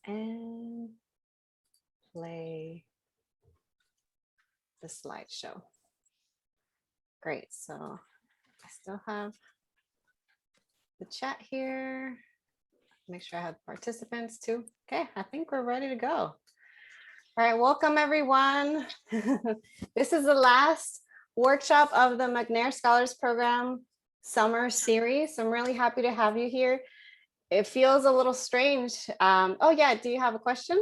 and play the slideshow. Great, so I still have the chat here. Make sure I have participants too. Okay, I think we're ready to go. All right, welcome everyone. This is the last workshop of the McNair Scholars Program summer series. I'm really happy to have you here. It feels a little strange. Oh yeah, do you have a question?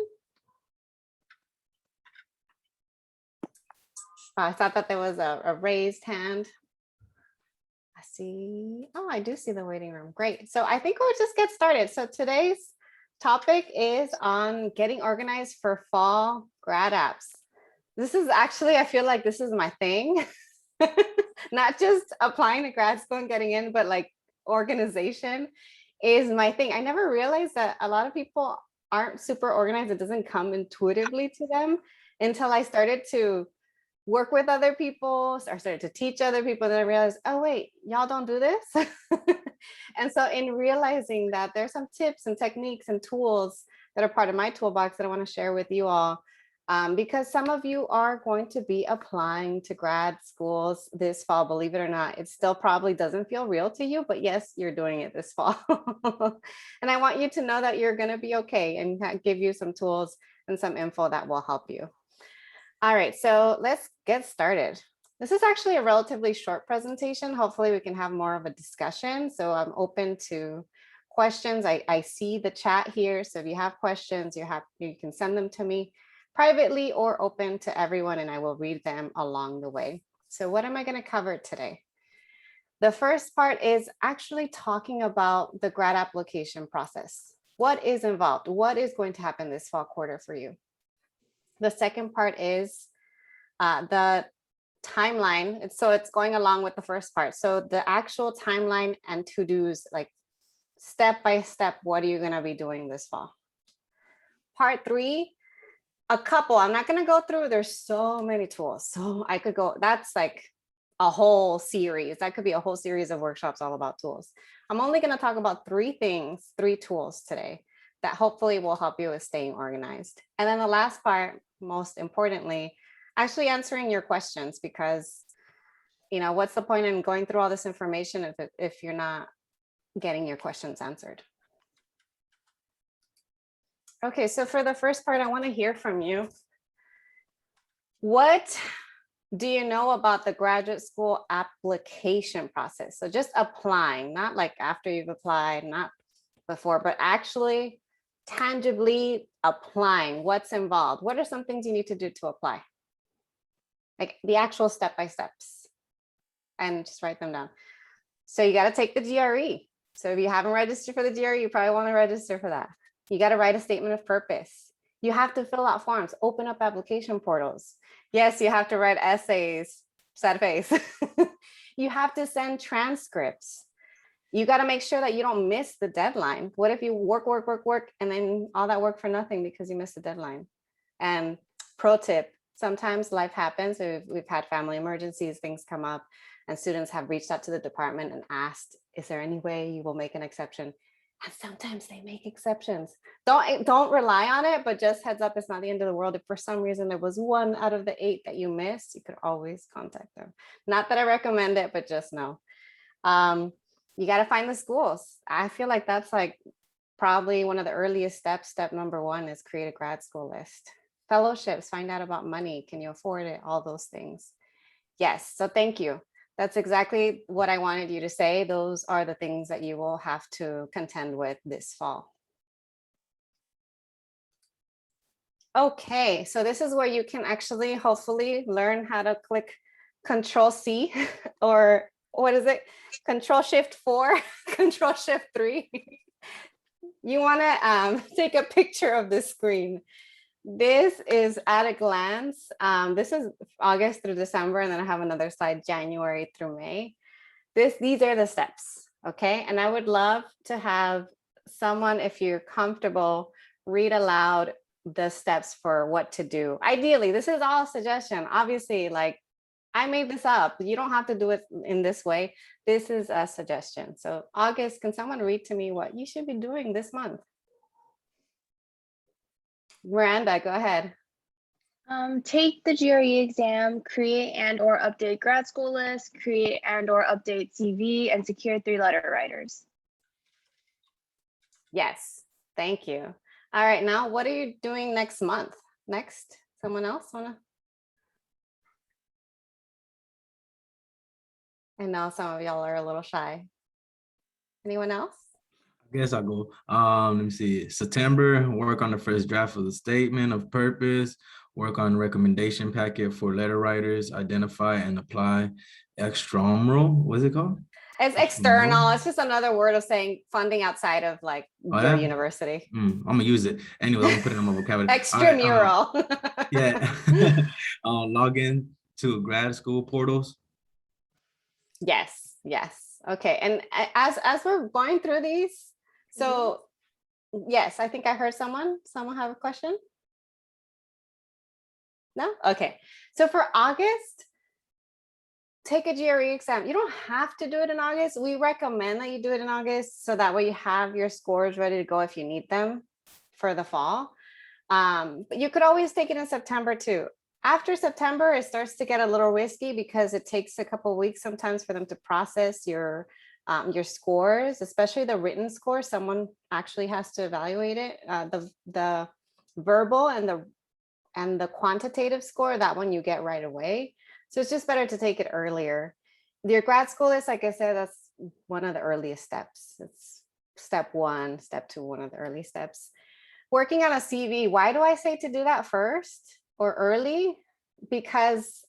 I thought that there was a raised hand. I see. Oh, I do see the waiting room. Great. So I think we'll just get started. So today's topic is on getting organized for fall grad apps. This is actually, I feel like this is my thing. Not just applying to grad school and getting in, but like organization is my thing. I never realized that a lot of people aren't super organized. It doesn't come intuitively to them until I started to work with other people, or started to teach other people, that I realized, oh wait, y'all don't do this. And so in realizing that there's some tips and techniques and tools that are part of my toolbox that I want to share with you all, because some of you are going to be applying to grad schools this fall, believe it or not. It still probably doesn't feel real to you, but yes, you're doing it this fall. And I want you to know that you're going to be okay, and give you some tools and some info that will help you. All right, so let's get started. This is actually a relatively short presentation. Hopefully we can have more of a discussion. So I'm open to questions. I see the chat here. So if you have questions, you can send them to me privately or open to everyone, and I will read them along the way. So what am I going to cover today? The first part is actually talking about the grad application process. What is involved? What is going to happen this fall quarter for you? The second part is the timeline. So it's going along with the first part. So the actual timeline and to-dos, like step by step, what are you going to be doing this fall? Part 3, a couple. I'm not going to go through. There's so many tools. So I could go, that's like a whole series. That could be a whole series of workshops all about tools. I'm only going to talk about 3 things, 3 tools today that hopefully will help you with staying organized. And then the last part, most importantly, actually answering your questions, because, you know, what's the point in going through all this information if you're not getting your questions answered? Okay, so for the first part, I want to hear from you. What do you know about the graduate school application process? So just applying, not like after you've applied, not before, but actually tangibly applying. What's involved? What are some things you need to do to apply? Like the actual step-by-steps, and just write them down. So you got to take the GRE. So if you haven't registered for the GRE, you probably want to register for that. You got to write a statement of purpose. You have to fill out forms, open up application portals. Yes, you have to write essays, sad face. You have to send transcripts. You got to make sure that you don't miss the deadline. What if you work, and then all that work for nothing because you missed the deadline? And pro tip, sometimes life happens. We've had family emergencies, things come up, and students have reached out to the department and asked, is there any way you will make an exception? And sometimes they make exceptions. Don't rely on it, but just heads up, it's not the end of the world. If for some reason there was 1 out of the 8 that you missed, you could always contact them. Not that I recommend it, but just know. You got to find the schools. I feel like that's like probably one of the earliest steps. Step number 1 is create a grad school list. Fellowships, find out about money. Can you afford it? All those things. Yes, so thank you. That's exactly what I wanted you to say. Those are the things that you will have to contend with this fall. Okay, so this is where you can actually hopefully learn how to click Control-C or what is it? Control-Shift-4, Control-Shift-3. You want to take a picture of this screen. This is at a glance. This is August through December, and then I have another slide, January through May. These are the steps, okay? And I would love to have someone, if you're comfortable, read aloud the steps for what to do. Ideally, this is all suggestion. Obviously, like I made this up. You don't have to do it in this way. This is a suggestion. So August, can someone read to me what you should be doing this month? Miranda, go ahead. Take the GRE exam, create and or update grad school list, create and or update CV, and secure 3-letter writers. Yes, thank you. All right, now what are you doing next month? Next, someone else wanna? I know some of y'all are a little shy. Anyone else? I guess I'll go. Let me see. September, work on the first draft of the statement of purpose, work on recommendation packet for letter writers, identify and apply extramural. What's it called? It's external. It's just another word of saying funding outside of like your university. I'm gonna use it. Anyway, I'm gonna put it in my vocabulary. Extramural. Yeah. Log in to grad school portals. Yes, yes. Okay. And as we're going through these, so yes, I think I heard someone have a question. No? Okay. So for August, take a GRE exam. You don't have to do it in August. We recommend that you do it in August so that way you have your scores ready to go if you need them for the fall. But you could always take it in September too. After September, it starts to get a little risky because it takes a couple of weeks sometimes for them to process your scores, especially the written score. Someone actually has to evaluate it. The verbal and the quantitative score, that one you get right away. So it's just better to take it earlier. Your grad school is, like I said, that's one of the earliest steps. It's step 1, step 2, one of the early steps. Working on a CV, why do I say to do that first or early? Because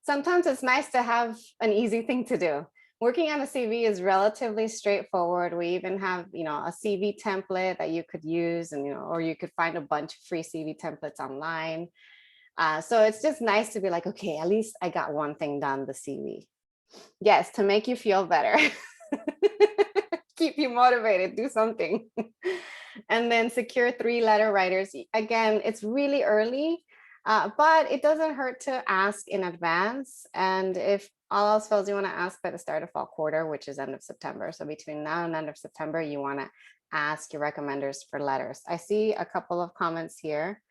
sometimes it's nice to have an easy thing to do. Working on a CV is relatively straightforward. We even have, a CV template that you could use, and or you could find a bunch of free CV templates online. So it's just nice to be like, okay, at least I got one thing done, the CV. Yes, to make you feel better. Keep you motivated, do something. And then secure 3-letter writers. Again, it's really early, but it doesn't hurt to ask in advance. And if all else fails, you want to ask by the start of fall quarter, which is end of September. So between now and end of September, you want to ask your recommenders for letters. I see a couple of comments here.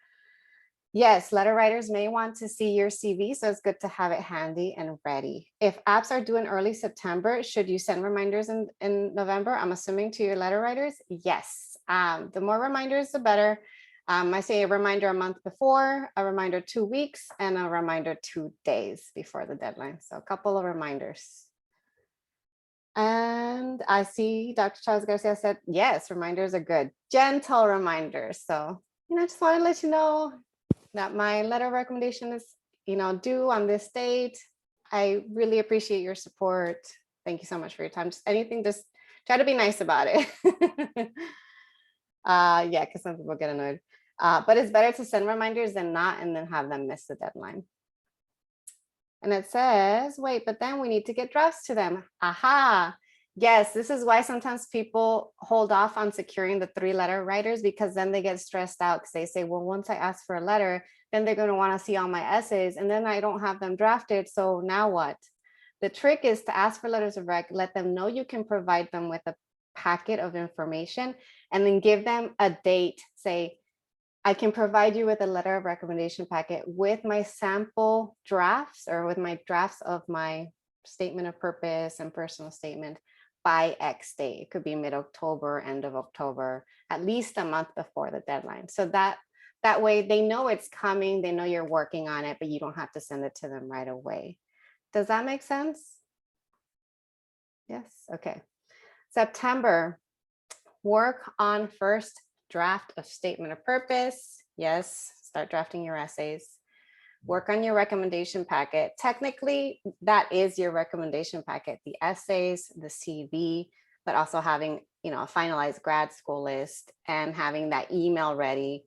Yes, letter writers may want to see your CV, so it's good to have it handy and ready. If apps are due in early September, should you send reminders in November? I'm assuming to your letter writers, yes. The more reminders, the better. I say a reminder a month before, a reminder 2 weeks, and a reminder 2 days before the deadline. So a couple of reminders. And I see Dr. Charles Garcia said, yes, reminders are good. Gentle reminders. So, I just want to let you know that my letter recommendation is, due on this date. I really appreciate your support. Thank you so much for your time. Just anything, just try to be nice about it. Yeah, because some people get annoyed. But it's better to send reminders than not and then have them miss the deadline. And it says, wait, but then we need to get drafts to them. Aha. Yes, this is why sometimes people hold off on securing the 3-letter writers, because then they get stressed out because they say, well, once I ask for a letter, then they're going to want to see all my essays and then I don't have them drafted. So now what? The trick is to ask for letters of rec, let them know you can provide them with a packet of information, and then give them a date. Say, I can provide you with a letter of recommendation packet with my sample drafts or with my drafts of my statement of purpose and personal statement by X date. It could be mid-October, end of October, at least a month before the deadline. So that way they know it's coming, they know you're working on it, but you don't have to send it to them right away. Does that make sense? Yes, okay. September, work on first draft of statement of purpose. Yes, start drafting your essays. Work on your recommendation packet. Technically, that is your recommendation packet, the essays, the CV, but also having, a finalized grad school list and having that email ready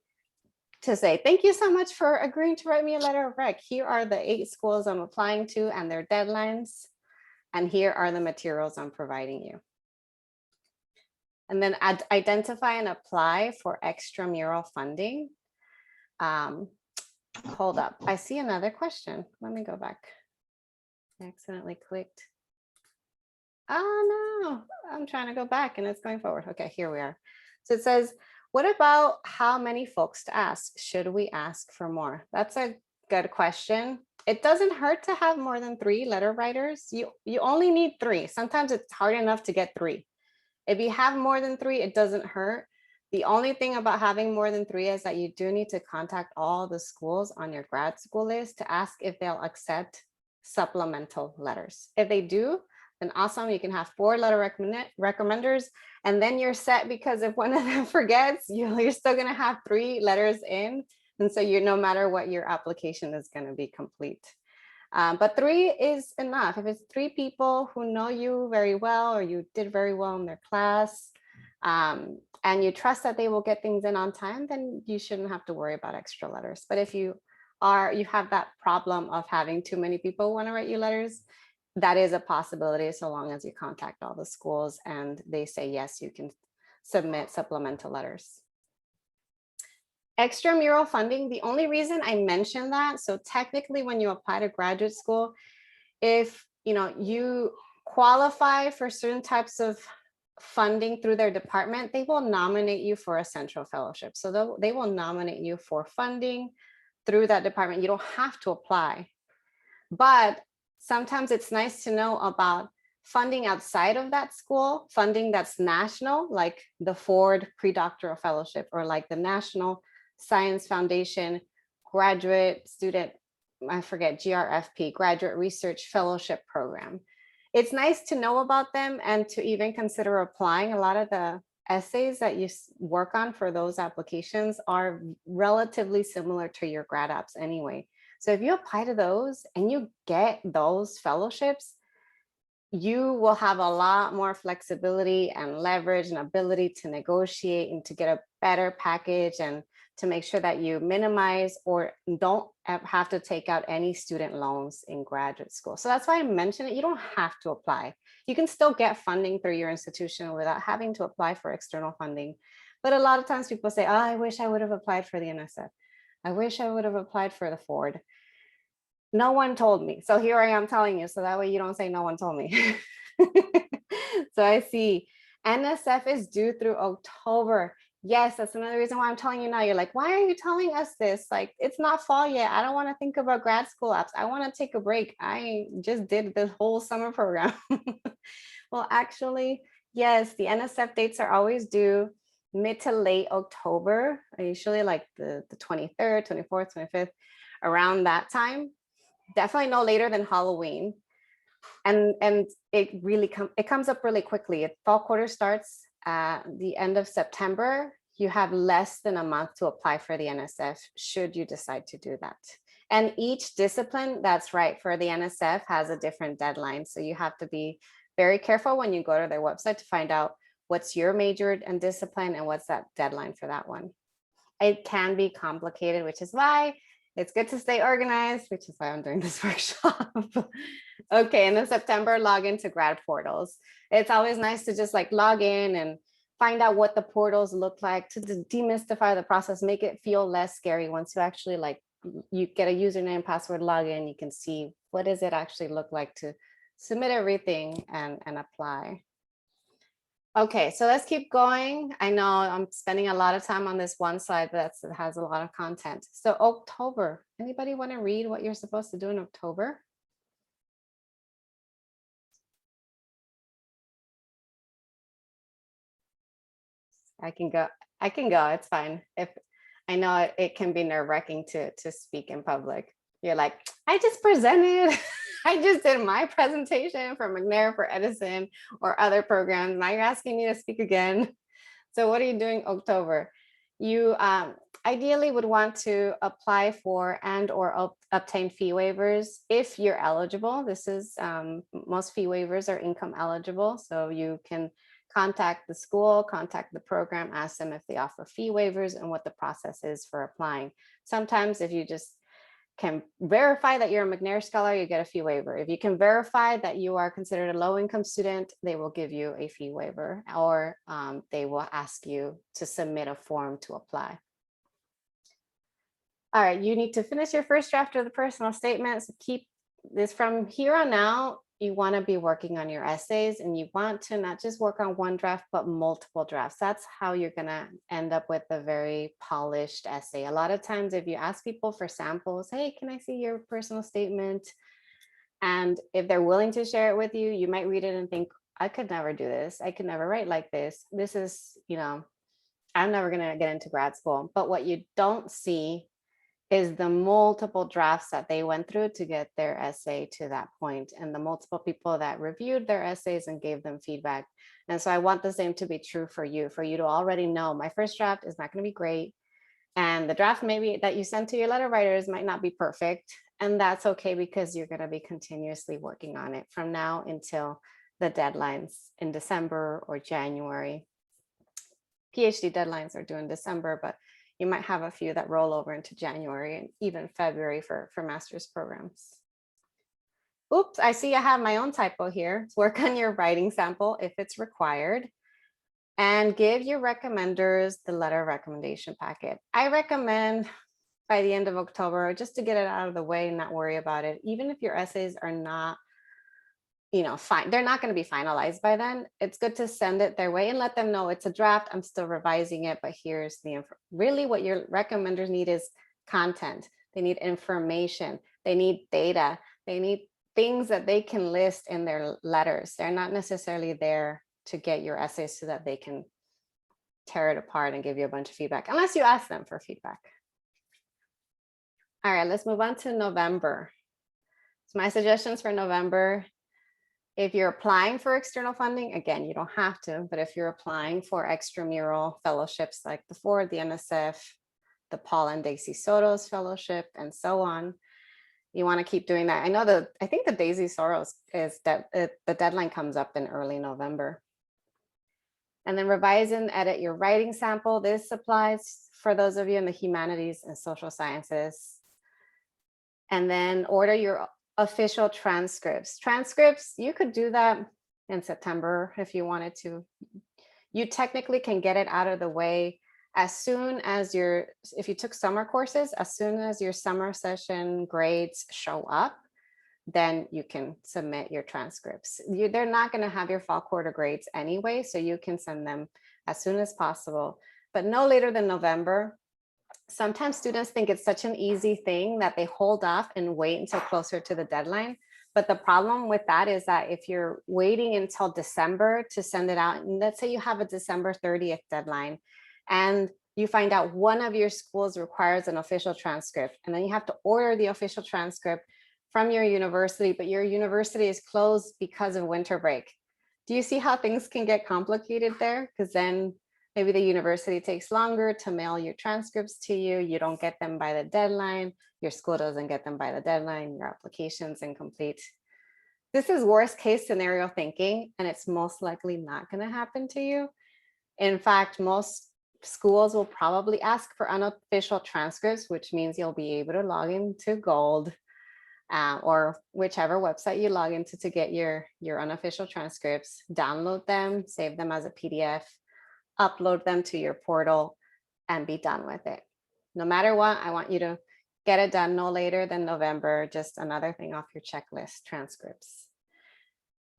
to say, thank you so much for agreeing to write me a letter of rec. Here are the 8 schools I'm applying to and their deadlines. And here are the materials I'm providing you. And then identify and apply for extramural funding. Hold up, I see another question. Let me go back. I accidentally clicked. Oh no, I'm trying to go back and it's going forward. Okay, here we are. So it says, What about how many folks to ask? Should we ask for more? That's a good question. It doesn't hurt to have more than 3 letter writers. You only need 3. Sometimes it's hard enough to get 3. If you have more than 3, it doesn't hurt. The only thing about having more than 3 is that you do need to contact all the schools on your grad school list to ask if they'll accept supplemental letters. If they do, then awesome, you can have 4 letter recommenders, and then you're set, because if one of them forgets, you're still gonna have 3 letters in, and so no matter what, your application is gonna be complete. But 3 is enough. If it's 3 people who know you very well, or you did very well in their class, and you trust that they will get things in on time, then you shouldn't have to worry about extra letters. But if you have that problem of having too many people want to write you letters, that is a possibility, so long as you contact all the schools and they say yes, you can submit supplemental letters. Extramural funding, the only reason I mentioned that, so technically when you apply to graduate school, if you qualify for certain types of funding through their department, they will nominate you for a central fellowship. So they will nominate you for funding through that department. You don't have to apply, but sometimes it's nice to know about funding outside of that school, funding that's national, like the Ford Pre-Doctoral Fellowship, or like the National Science Foundation Graduate Student, I forget, GRFP, Graduate Research Fellowship Program. It's nice to know about them and to even consider applying. A lot of the essays that you work on for those applications are relatively similar to your grad apps anyway. So if you apply to those and you get those fellowships, you will have a lot more flexibility and leverage and ability to negotiate and to get a better package, and to make sure that you minimize or don't have to take out any student loans in graduate school. So that's why I mentioned it. You don't have to apply. You can still get funding through your institution without having to apply for external funding. But a lot of times people say, oh, I wish I would have applied for the NSF. I wish I would have applied for the Ford. No one told me. So here I am telling you, so that way you don't say no one told me. So I see NSF is due through October. Yes, that's another reason why I'm telling you now. You're like, why are you telling us this? Like, it's not fall yet. I don't want to think about grad school apps. I want to take a break. I just did the whole summer program. Well, actually, yes, the NSF dates are always due mid to late October, usually like the 23rd, 24th, 25th, around that time. Definitely no later than Halloween. And it comes up really quickly. Fall quarter starts at the end of September. You have less than a month to apply for the NSF, should you decide to do that. And each discipline that's right for the NSF has a different deadline. So you have to be very careful when you go to their website to find out what's your major and discipline and what's that deadline for that one. It can be complicated, which is why it's good to stay organized, which is why I'm doing this workshop. Okay, and in September, log into grad portals. It's always nice to just like log in and find out what the portals look like, to demystify the process, make it feel less scary. Once you actually like, you get a username, password, log in, you can see what does it actually look like to submit everything and apply. Okay, so let's keep going. I know I'm spending a lot of time on this one slide that has a lot of content. So October, anybody want to read what you're supposed to do in October? I can go, it's fine. If I know it can be nerve-wracking to speak in public. You're like, I just presented. I just did my presentation for McNair, for Edison, or other programs. Now you're asking me to speak again. So what are you doing October? You ideally would want to apply for and or obtain fee waivers if you're eligible. This is most fee waivers are income eligible. So you can contact the school, contact the program, ask them if they offer fee waivers and what the process is for applying. Sometimes if you just can verify that you're a McNair scholar, you get a fee waiver. If you can verify that you are considered a low-income student, they will give you a fee waiver, or they will ask you to submit a form to apply. All right, you need to finish your first draft of the personal statement. So keep this from here on out. you want to be working on your essays, and you want to not just work on one draft, but multiple drafts. That's how you're going to end up with a very polished essay. A lot of times, if you ask people for samples, hey, can I see your personal statement? And if they're willing to share it with you, you might read it and think, I could never do this. I could never write like this. This is, I'm never going to get into grad school. But what you don't see is the multiple drafts that they went through to get their essay to that point, and the multiple people that reviewed their essays and gave them feedback. And so I want the same to be true for you to already know my first draft is not going to be great. And the draft maybe that you send to your letter writers might not be perfect. And that's okay, because you're going to be continuously working on it from now until the deadlines in December or January. PhD deadlines are due in December, but you might have a few that roll over into January and even February for master's programs. Oops, I see I have my own typo here. Work on your writing sample if it's required, and give your recommenders the letter recommendation packet. I recommend by the end of October, just to get it out of the way and not worry about it. Even if your essays are not, fine, they're not going to be finalized by then. It's good to send it their way and let them know it's a draft. I'm still revising it, but here's the info. Really what your recommenders need is content. They need information. They need data. They need things that they can list in their letters. They're not necessarily there to get your essays so that they can tear it apart and give you a bunch of feedback, unless you ask them for feedback. All right, let's move on to November. So my suggestions for November: if you're applying for external funding, again, you don't have to, but if you're applying for extramural fellowships like the Ford, the NSF, the Paul and Daisy Sotos Fellowship, and so on, you want to keep doing that. I think the Daisy Soros is that the deadline comes up in early November. And then revise and edit your writing sample. This applies for those of you in the humanities and social sciences. And then order your official transcripts. Transcripts, you could do that in September if you wanted to. You technically can get it out of the way as soon as if you took summer courses, as soon as your summer session grades show up, then you can submit your transcripts. They're not going to have your fall quarter grades anyway, so you can send them as soon as possible, but no later than November. Sometimes students think it's such an easy thing that they hold off and wait until closer to the deadline. But the problem with that is that if you're waiting until December to send it out, and let's say you have a December 30th deadline, and you find out one of your schools requires an official transcript, and then you have to order the official transcript from your university, but your university is closed because of winter break. Do you see how things can get complicated there? Because then maybe the university takes longer to mail your transcripts to you. You don't get them by the deadline. Your school doesn't get them by the deadline. Your application's incomplete. This is worst case scenario thinking, and it's most likely not going to happen to you. In fact, most schools will probably ask for unofficial transcripts, which means you'll be able to log into Gold or whichever website you log into to get your unofficial transcripts, download them, save them as a PDF, upload them to your portal, and be done with it. No matter what, I want you to get it done no later than November. Just another thing off your checklist, transcripts.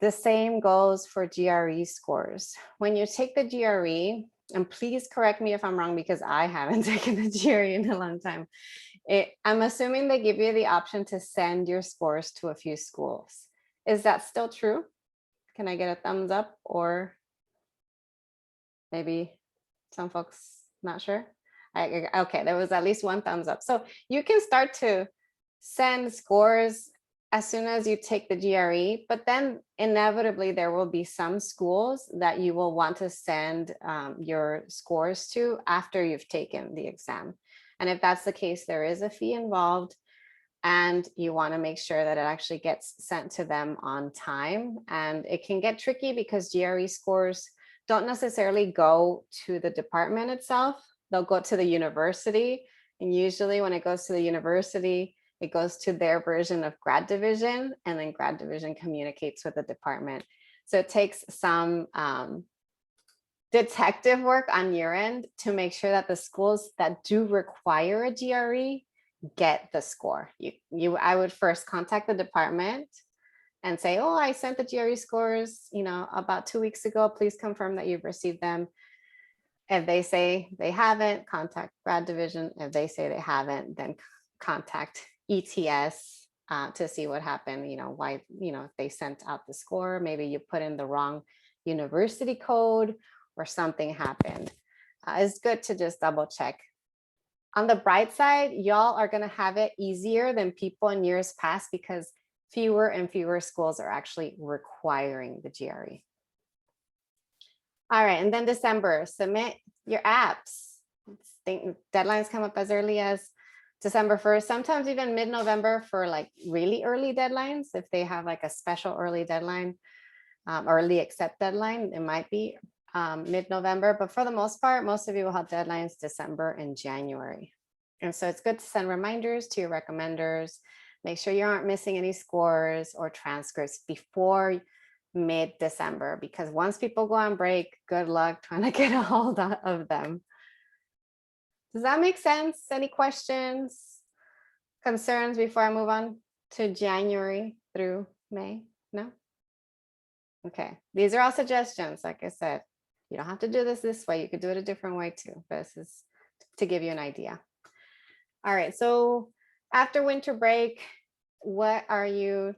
The same goes for GRE scores. When you take the GRE, and please correct me if I'm wrong because I haven't taken the GRE in a long time. I'm assuming they give you the option to send your scores to a few schools. Is that still true? Can I get a thumbs up, or maybe some folks not sure? Okay, there was at least one thumbs up. So you can start to send scores as soon as you take the GRE, but then inevitably there will be some schools that you will want to send your scores to after you've taken the exam. And if that's the case, there is a fee involved, and you want to make sure that it actually gets sent to them on time. And it can get tricky because GRE scores don't necessarily go to the department itself. They'll go to the university. And usually when it goes to the university, it goes to their version of Grad Division, and then Grad Division communicates with the department. So it takes some detective work on your end to make sure that the schools that do require a GRE get the score. I would first contact the department, and say, oh, I sent the GRE scores, about 2 weeks ago. Please confirm that you've received them. If they say they haven't, contact grad division. If they say they haven't, then contact ETS to see what happened, why, if they sent out the score, maybe you put in the wrong university code or something happened. It's good to just double check. On the bright side, y'all are going to have it easier than people in years past because fewer and fewer schools are actually requiring the GRE. All right, and then December, submit your apps. Deadlines come up as early as December 1st, sometimes even mid-November for like really early deadlines. If they have like a special early deadline, early accept deadline, it might be mid-November, but for the most part, most of you will have deadlines December and January. And so it's good to send reminders to your recommenders. Make sure you aren't missing any scores or transcripts before mid-December, because once people go on break, good luck trying to get a hold of them. Does that make sense? Any questions, concerns before I move on to January through May? No? Okay, these are all suggestions. Like I said, you don't have to do this way. You could do it a different way too. But this is to give you an idea. All right, so after winter break, what are you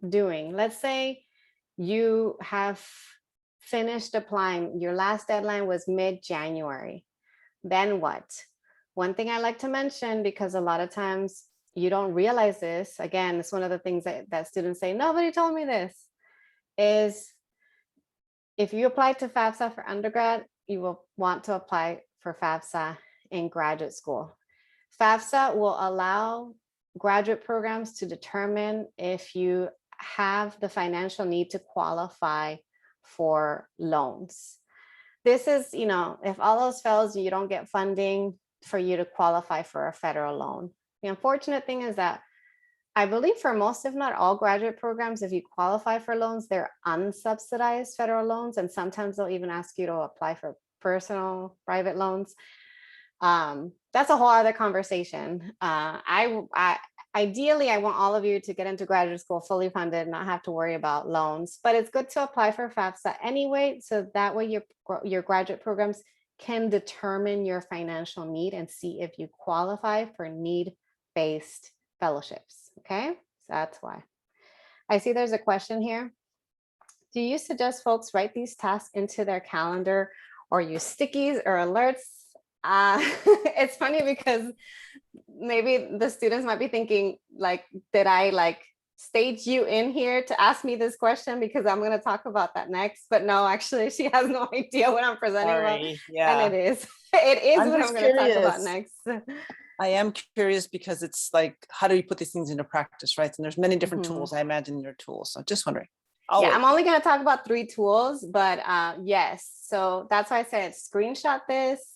doing? Let's say you have finished applying. Your last deadline was mid-January. Then what? One thing I like to mention, because a lot of times you don't realize this, again, it's one of the things that students say, nobody told me this, is if you apply to FAFSA for undergrad, you will want to apply for FAFSA in graduate school. FAFSA will allow graduate programs to determine if you have the financial need to qualify for loans. This is, if all else fails, you don't get funding for you to qualify for a federal loan. The unfortunate thing is that I believe for most, if not all graduate programs, if you qualify for loans, they're unsubsidized federal loans. And sometimes they'll even ask you to apply for personal private loans. That's a whole other conversation. Ideally, I want all of you to get into graduate school fully funded and not have to worry about loans, but it's good to apply for FAFSA anyway, so that way your graduate programs can determine your financial need and see if you qualify for need-based fellowships, okay? So that's why. I see there's a question here. Do you suggest folks write these tasks into their calendar or use stickies or alerts? It's funny because maybe the students might be thinking, like, did I stage you in here to ask me this question because I'm going to talk about that next? But no, actually, she has no idea what I'm presenting about. Yeah. And it is what I'm going to talk about next. I am curious because it's like, how do you put these things into practice, right? And there's many different tools, I imagine, in your tools. So just wondering. I'm only going to talk about 3 tools, but yes. So that's why I said screenshot this.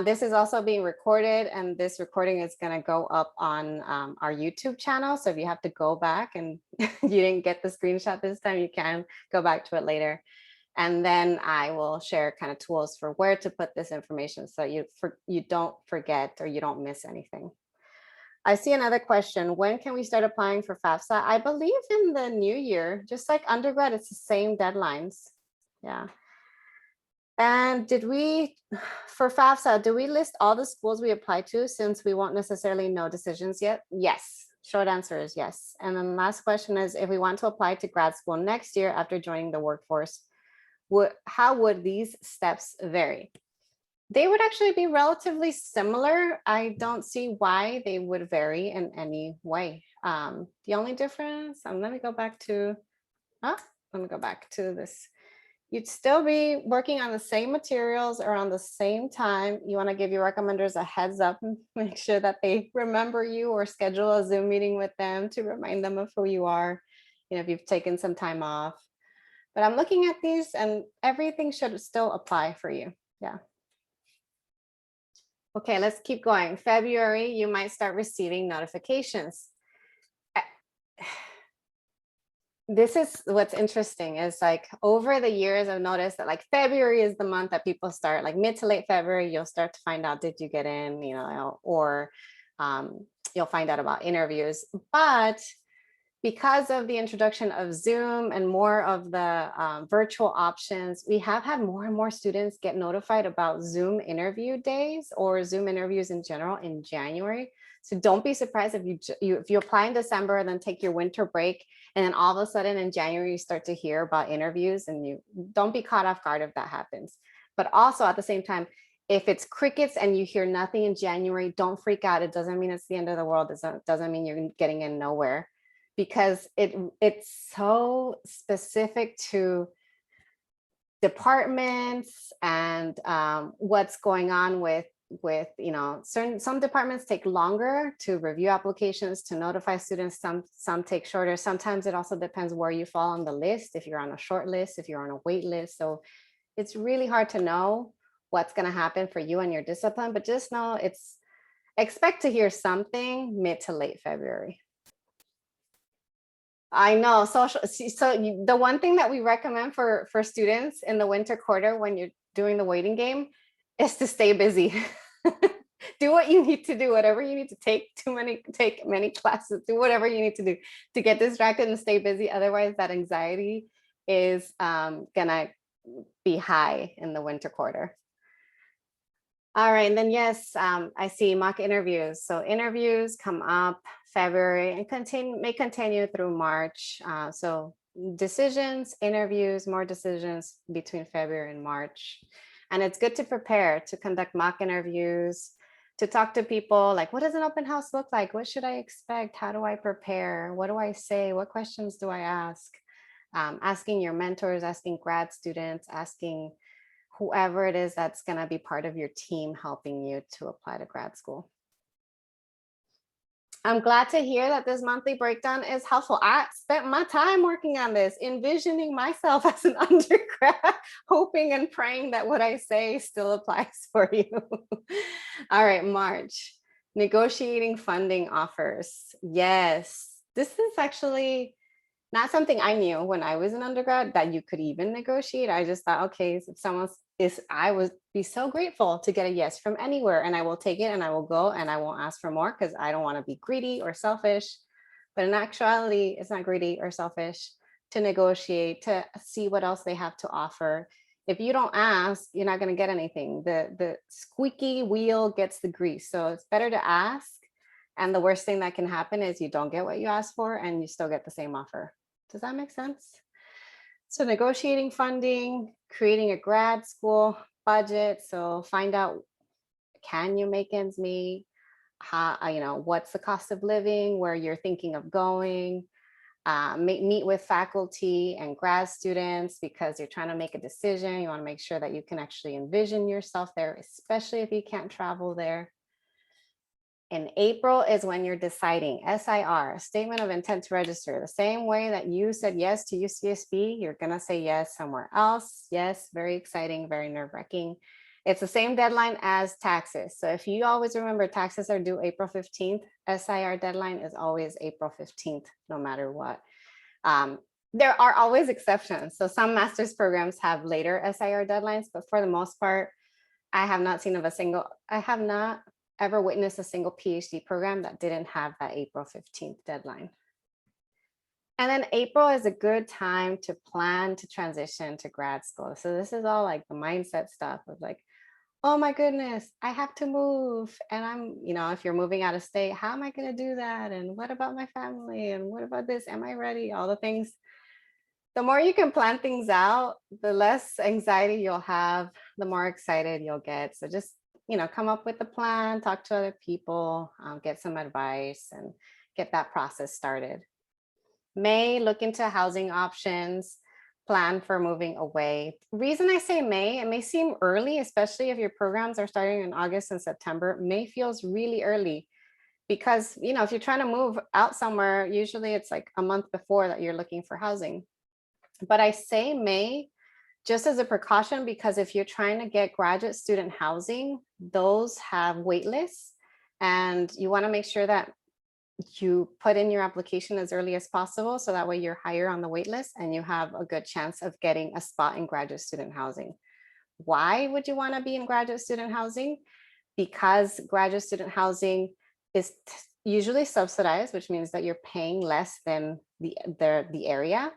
This is also being recorded, and this recording is going to go up on our YouTube channel. So if you have to go back and you didn't get the screenshot this time, you can go back to it later. And then I will share kind of tools for where to put this information so you don't forget or you don't miss anything. I see another question. When can we start applying for FAFSA? I believe in the new year, just like undergrad, it's the same deadlines. Yeah. And for FAFSA, do we list all the schools we apply to since we won't necessarily know decisions yet? Yes. Short answer is yes. And then the last question is, if we want to apply to grad school next year after joining the workforce, how would these steps vary? They would actually be relatively similar. I don't see why they would vary in any way. The only difference, let me go back to this. You'd still be working on the same materials around the same time. You want to give your recommenders a heads up and make sure that they remember you or schedule a Zoom meeting with them to remind them of who you are, if you've taken some time off. But I'm looking at these and everything should still apply for you. Yeah. Okay, let's keep going. February, you might start receiving notifications. This is what's interesting is like over the years, I've noticed that like February is the month that people start, like mid to late February, you'll start to find out, did you get in, or you'll find out about interviews. But because of the introduction of Zoom and more of the virtual options, we have had more and more students get notified about Zoom interview days or Zoom interviews in general in January. So don't be surprised if if you apply in December and then take your winter break, and then all of a sudden in January you start to hear about interviews, and you don't be caught off guard if that happens. But also at the same time, if it's crickets and you hear nothing in January, don't freak out. It doesn't mean it's the end of the world. It doesn't mean you're getting in nowhere, because it's so specific to departments and what's going on with some departments take longer to review applications, to notify students. Some take shorter. Sometimes it also depends where you fall on the list, if you're on a short list, if you're on a wait list. So it's really hard to know what's going to happen for you and your discipline, but just know expect to hear something mid to late February. I know. So the one thing that we recommend for students in the winter quarter when you're doing the waiting game is to stay busy. Do what you need to do, whatever you need to take many classes, do whatever you need to do to get distracted and stay busy. Otherwise, that anxiety is gonna be high in the winter quarter. All right, and then yes, I see mock interviews. So interviews come up February and may continue through March. So decisions, interviews, more decisions between February and March. And it's good to prepare to conduct mock interviews, to talk to people like, what does an open house look like? What should I expect? How do I prepare? What do I say? What questions do I ask? Asking your mentors, asking grad students, asking whoever it is that's going to be part of your team helping you to apply to grad school. I'm glad to hear that this monthly breakdown is helpful. I spent my time working on this, envisioning myself as an undergrad, hoping and praying that what I say still applies for you. All right, March, negotiating funding offers. Yes, this is actually not something I knew when I was an undergrad that you could even negotiate. I just thought, okay, if I would be so grateful to get a yes from anywhere, and I will take it and I will go and I won't ask for more because I don't want to be greedy or selfish. But in actuality, it's not greedy or selfish to negotiate, to see what else they have to offer. If you don't ask, you're not going to get anything. The squeaky wheel gets the grease. So it's better to ask. And the worst thing that can happen is you don't get what you asked for and you still get the same offer. Does that make sense? So negotiating funding, creating a grad school budget. So find out, can you make ends meet? How, what's the cost of living, where you're thinking of going? Meet with faculty and grad students because you're trying to make a decision. You want to make sure that you can actually envision yourself there, especially if you can't travel there. In April is when you're deciding SIR, statement of intent to register. The same way that you said yes to UCSB, you're going to say yes somewhere else. Yes, very exciting, very nerve-wracking. It's the same deadline as taxes. So if you always remember, taxes are due April 15th. SIR deadline is always April 15th, no matter what. There are always exceptions. So some master's programs have later SIR deadlines, but for the most part, I have not ever witnessed a single PhD program that didn't have that April 15th deadline. And then April is a good time to plan to transition to grad school. So this is all like the mindset stuff of like, oh my goodness, I have to move. And if you're moving out of state, how am I going to do that? And what about my family? And what about this? Am I ready? All the things. The more you can plan things out, the less anxiety you'll have, the more excited you'll get. So just come up with a plan, talk to other people, get some advice, and get that process started. May, look into housing options, plan for moving away. Reason I say May, it may seem early, especially if your programs are starting in August and September. May feels really early because, if you're trying to move out somewhere, usually it's like a month before that you're looking for housing. But I say May just as a precaution, because if you're trying to get graduate student housing, those have wait lists, and you want to make sure that you put in your application as early as possible. So that way you're higher on the wait list and you have a good chance of getting a spot in graduate student housing. Why would you want to be in graduate student housing? Because graduate student housing is, usually subsidized, which means that you're paying less than the area.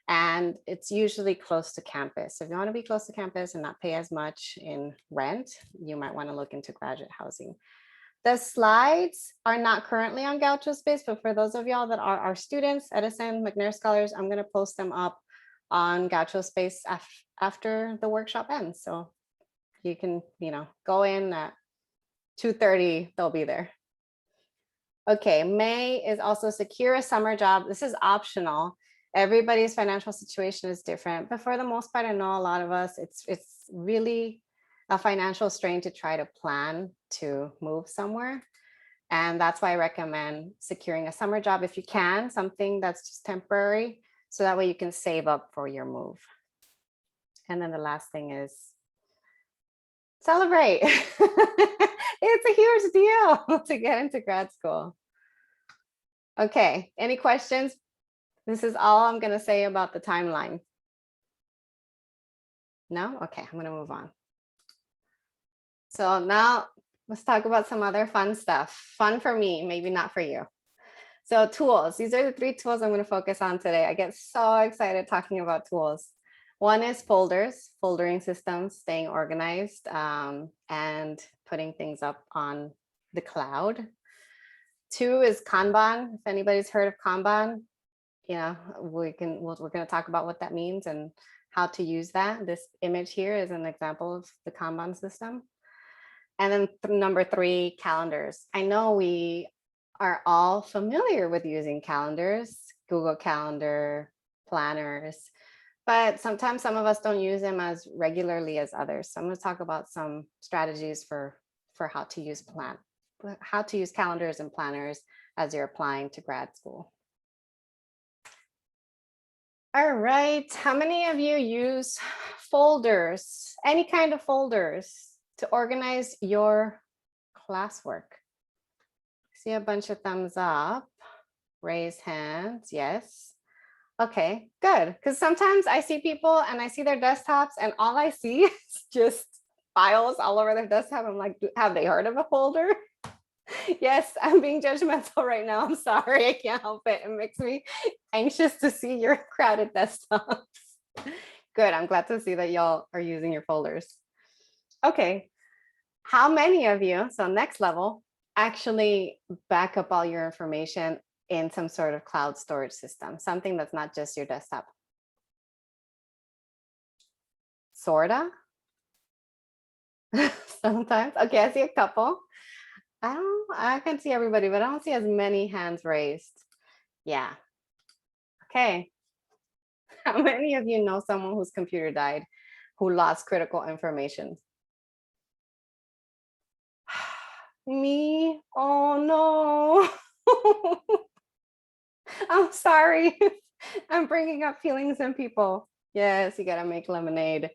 And it's usually close to campus. So if you want to be close to campus and not pay as much in rent, you might want to look into graduate housing. The slides are not currently on Gaucho Space, but for those of y'all that are our students, Edison, McNair Scholars, I'm going to post them up on Gaucho Space after the workshop ends. So you can, go in at 2:30, they'll be there. Okay, May is also secure a summer job. This is optional. Everybody's financial situation is different, but for the most part, I know a lot of us, it's really a financial strain to try to plan to move somewhere. And that's why I recommend securing a summer job if you can, something that's just temporary, so that way you can save up for your move. And then the last thing is celebrate. It's a huge deal to get into grad school. Okay, any questions? This is all I'm going to say about the timeline. No? Okay, I'm going to move on. So now let's talk about some other fun stuff. Fun for me, maybe not for you. So tools, these are the 3 tools I'm going to focus on today. I get so excited talking about tools. One is folders, foldering systems, staying organized, and putting things up on the cloud. 2 is Kanban. If anybody's heard of Kanban, we're going to talk about what that means and how to use that. This image here is an example of the Kanban system. And then number 3, calendars. I know we are all familiar with using calendars, Google Calendar, planners, but sometimes some of us don't use them as regularly as others. So I'm going to talk about some strategies for how to use calendars and planners as you're applying to grad school. All right, how many of you use folders, any kind of folders to organize your classwork? See a bunch of thumbs up, raise hands, yes. Okay, good. Because sometimes I see people and I see their desktops and all I see is just files all over their desktop. I'm like, have they heard of a folder? Yes, I'm being judgmental right now. I'm sorry, I can't help it. It makes me anxious to see your crowded desktops. Good, I'm glad to see that y'all are using your folders. Okay, how many of you, so next level, actually back up all your information in some sort of cloud storage system, something that's not just your desktop? Sorta. Sometimes. Okay, I see a couple. I can see everybody, but I don't see as many hands raised. Yeah. Okay. How many of you know someone whose computer died, who lost critical information? Me? Oh no. I'm sorry. I'm bringing up feelings in people. Yes, you gotta make lemonade.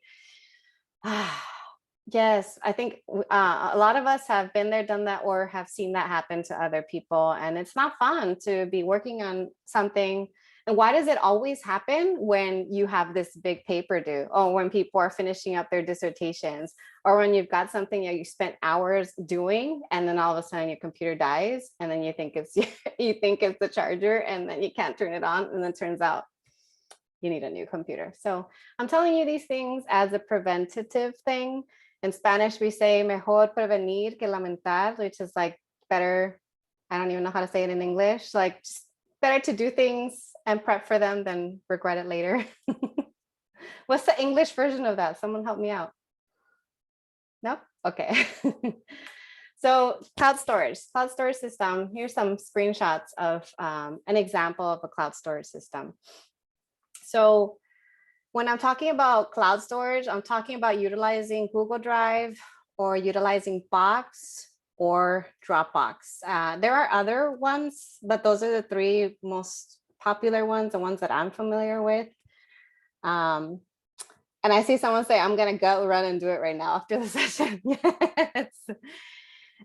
Yes, I think a lot of us have been there, done that, or have seen that happen to other people. And it's not fun to be working on something. And why does it always happen when you have this big paper due, or when people are finishing up their dissertations, or when you've got something that you spent hours doing, and then all of a sudden your computer dies, and then you think it's the charger, and then you can't turn it on, and then it turns out you need a new computer. So I'm telling you these things as a preventative thing. In Spanish, we say mejor prevenir que lamentar, which is like better. I don't even know how to say it in English. Like just better to do things and prep for them than regret it later. What's the English version of that? Someone help me out. Nope. Okay. So cloud storage system. Here's some screenshots of an example of a cloud storage system. So when I'm talking about cloud storage, I'm talking about utilizing Google Drive or utilizing Box or Dropbox. There are other ones, but those are the 3 most popular ones, the ones that I'm familiar with. And I see someone say, I'm going to go run and do it right now after the session. Yes.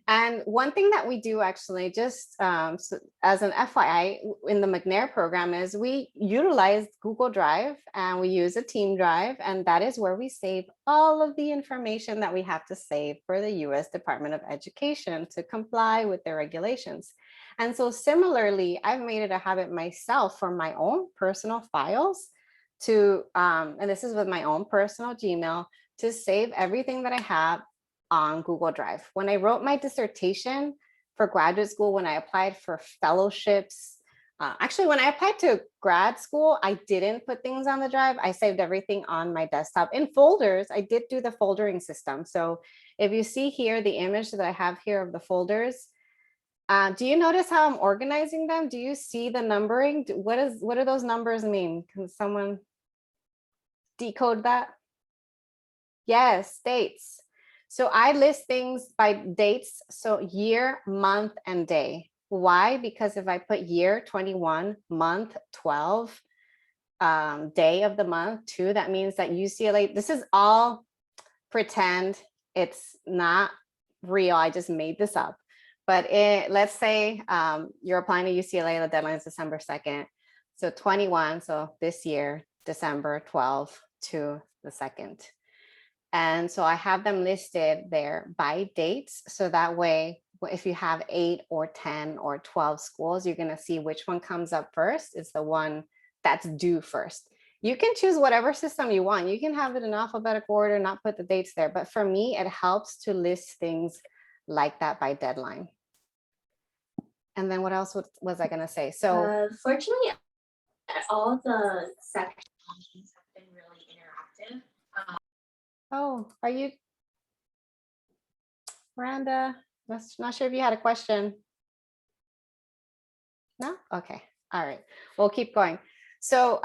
And one thing that we do actually, just as an FYI, in the McNair program is we utilize Google Drive and we use a team drive, and that is where we save all of the information that we have to save for the US Department of Education to comply with their regulations. And so similarly, I've made it a habit myself for my own personal files to, and this is with my own personal Gmail, to save everything that I have on Google Drive. When I wrote my dissertation for graduate school, when I applied for fellowships, actually, when I applied to grad school, I didn't put things on the drive. I saved everything on my desktop in folders. I did do the foldering system. So if you see here, the image that I have here of the folders, do you notice how I'm organizing them? Do you see the numbering? What do those numbers mean? Can someone decode that? Yes, dates. So I list things by dates, so year, month, and day. Why? Because if I put year 21, month 12, day of the month 2, that means that UCLA, this is all pretend, it's not real, I just made this up. But let's say you're applying to UCLA, the deadline is December 2nd. So 21, so this year, December 12 to the 2nd. And so I have them listed there by dates. So that way, if you have 8 or 10 or 12 schools, you're going to see which one comes up first. It's the one that's due first. You can choose whatever system you want. You can have it in alphabetical order, not put the dates there. But for me, it helps to list things like that by deadline. And then what else was I going to say? So fortunately, all the sections have been really interactive. oh, are you, Miranda? Not sure if you had a question. No? Okay. All right. We'll keep going. So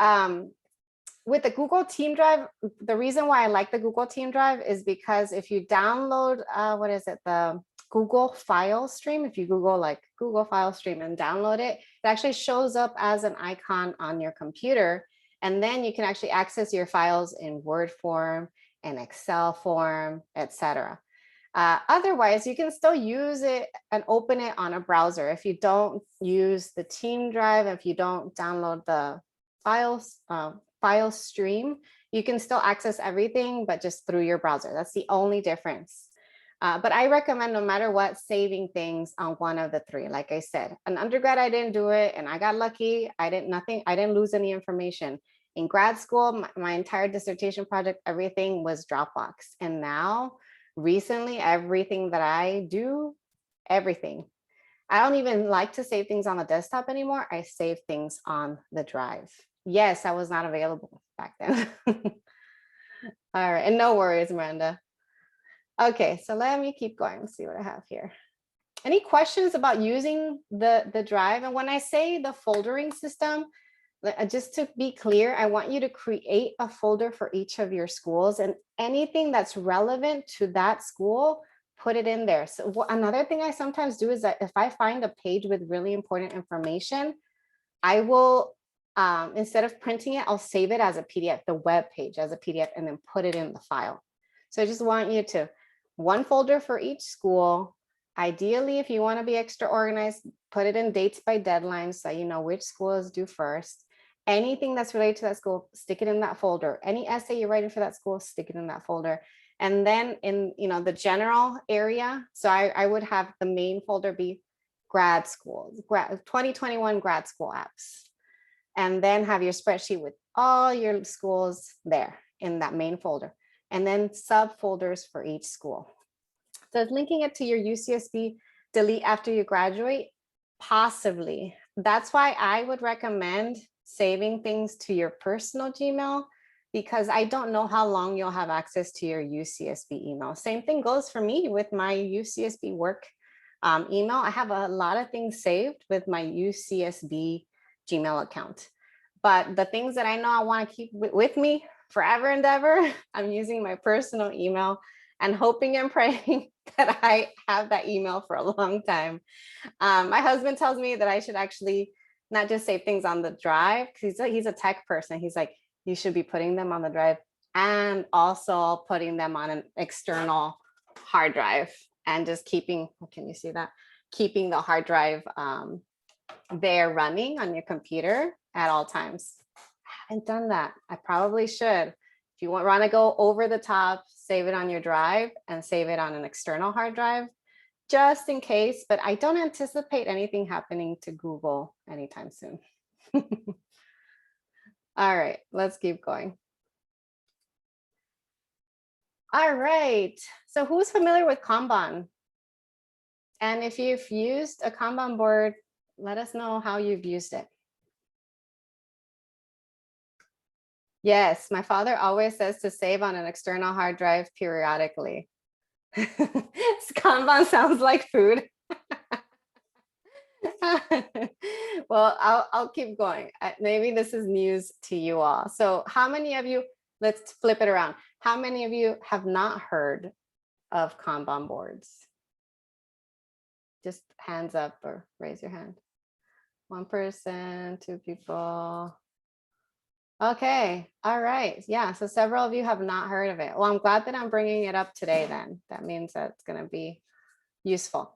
with the Google Team Drive, the reason why I like the Google Team Drive is because if you download, what is it? The Google file stream, if you Google like Google file stream and download it, it actually shows up as an icon on your computer. And then you can actually access your files in Word form, in Excel form, etc. Otherwise, you can still use it and open it on a browser. If you don't use the Team Drive, if you don't download the files, file stream, you can still access everything, but just through your browser. That's the only difference. But I recommend, no matter what, saving things on one of the three. Like I said, an undergrad, I didn't do it and I got lucky. I didn't lose any information. In grad school, my entire dissertation project, everything was Dropbox. And now, recently, everything that I do, everything. I don't even like to save things on the desktop anymore. I save things on the drive. Yes, I was not available back then. All right, and no worries, Miranda. Okay, so let me keep going. Let's see what I have here. Any questions about using the drive? And when I say the foldering system, just to be clear, I want you to create a folder for each of your schools, and anything that's relevant to that school, put it in there. So another thing I sometimes do is that if I find a page with really important information, I will, instead of printing it, I'll save it as a PDF, the web page as a PDF, and then put it in the file. So I just want you to, one folder for each school. Ideally, if you want to be extra organized, put it in dates by deadline so you know which school is due first. Anything that's related to that school, stick it in that folder. Any essay you're writing for that school, stick it in that folder. And then in the general area, so I would have the main folder be grad schools, 2021 grad school apps. And then have your spreadsheet with all your schools there in that main folder. And then subfolders for each school. So linking it to your UCSB delete after you graduate, possibly. That's why I would recommend saving things to your personal Gmail, because I don't know how long you'll have access to your UCSB email. Same thing goes for me with my UCSB work email. I have a lot of things saved with my UCSB Gmail account. But the things that I know I want to keep with me forever and ever, I'm using my personal email and hoping and praying that I have that email for a long time. My husband tells me that I should actually not just save things on the drive, because he's a tech person. He's like, you should be putting them on the drive and also putting them on an external hard drive. and just keeping, can you see that? Keeping the hard drive there running on your computer at all times. I haven't done that. I probably should. If you want to go over the top, save it on your drive and save it on an external hard drive, just in case, but I don't anticipate anything happening to Google anytime soon. All right, let's keep going. All right, so who's familiar with Kanban? And if you've used a Kanban board, let us know how you've used it. Yes, my father always says to save on an external hard drive periodically. Kanban sounds like food. Well, I'll keep going. Maybe this is news to you all. So how many of you, let's flip it around. How many of you have not heard of Kanban boards? Just hands up or raise your hand. One person, two people. Okay, all right. Yeah, so several of you have not heard of it. Well, I'm glad that I'm bringing it up today then. That means that it's going to be useful.